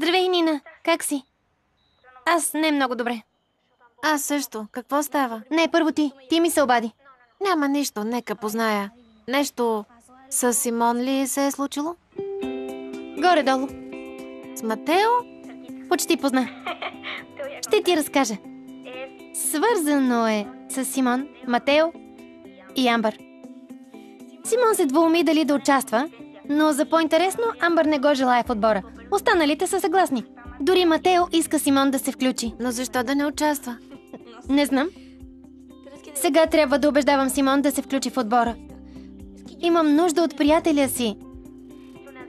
Здравей, Нина. Как си? Аз не много добре. Аз също. Какво става? Не, първо ти. Ти ми се обади. Няма нищо, нека позная. Нещо с Симон ли се е случило? Горе-долу. С Матео? Почти позна. Ще ти разкажа. Свързано е с Симон, Матео и Амбър. Симон се двуми дали да участва, но за по-интересно Амбър не го желая в отбора. Останалите са съгласни. Дори Матео иска Симон да се включи. Но защо да не участва? Не знам. Сега трябва да убеждавам Симон да се включи в отбора. Имам нужда от приятеля си.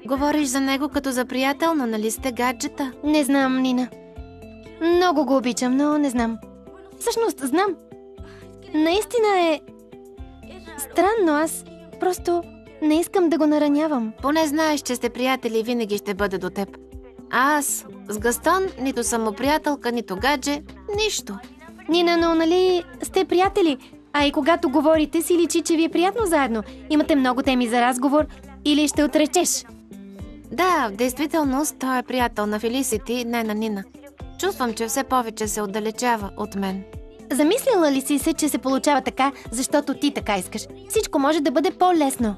Говориш за него като за приятел, но нали сте гаджета? Не знам, Нина. Много го обичам, но не знам. Всъщност, знам. Наистина е странно, аз просто не искам да го наранявам. Поне знаеш, че сте приятели и винаги ще бъде до теб. А аз с Гастон нито съм му приятелка, нито гадже, нищо. Нина, но нали сте приятели? А и когато говорите, си личи, че ви е приятно заедно. Имате много теми за разговор или ще отречеш? Да, в действителност той е приятел на Фелисити, не на Нина. Чувствам, че все повече се отдалечава от мен. Замислила ли си се, че се получава така, защото ти така искаш? Всичко може да бъде по-лесно.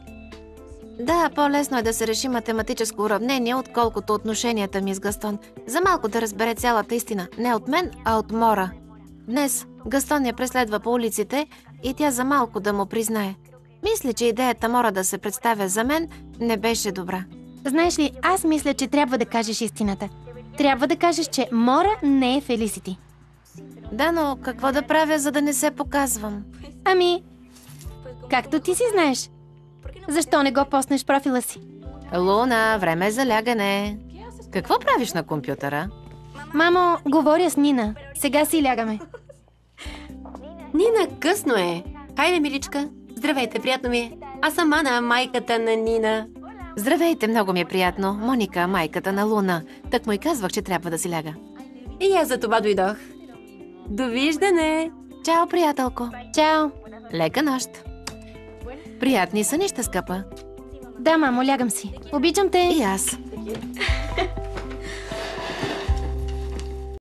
Да, по-лесно е да се реши математическо уравнение, отколкото отношенията ми с Гастон. За малко да разбере цялата истина. Не от мен, а от Мора. Днес Гастон я преследва по улиците и тя за малко да му признае. Мисля, че идеята Мора да се представя за мен не беше добра. Знаеш ли, аз мисля, че трябва да кажеш истината. Трябва да кажеш, че Мора не е Фелисити. Да, но какво да правя, за да не се показвам? Ами, както ти си знаеш. Защо не го поснеш в профила си? Луна, време е за лягане. Какво правиш на компютъра? Мамо, говоря с Нина. Сега си лягаме. Нина, късно е. Хайде, миличка. Здравейте, приятно ми е. Аз съм Ана, майката на Нина. Здравейте, много ми е приятно. Моника, майката на Луна. Так му и казвах, че трябва да си ляга. И аз за това дойдох. Довиждане! Чао, приятелко. Чао. Лека нощ. Приятни сънища, скъпа. Да, мамо, лягам си. Обичам те. И аз.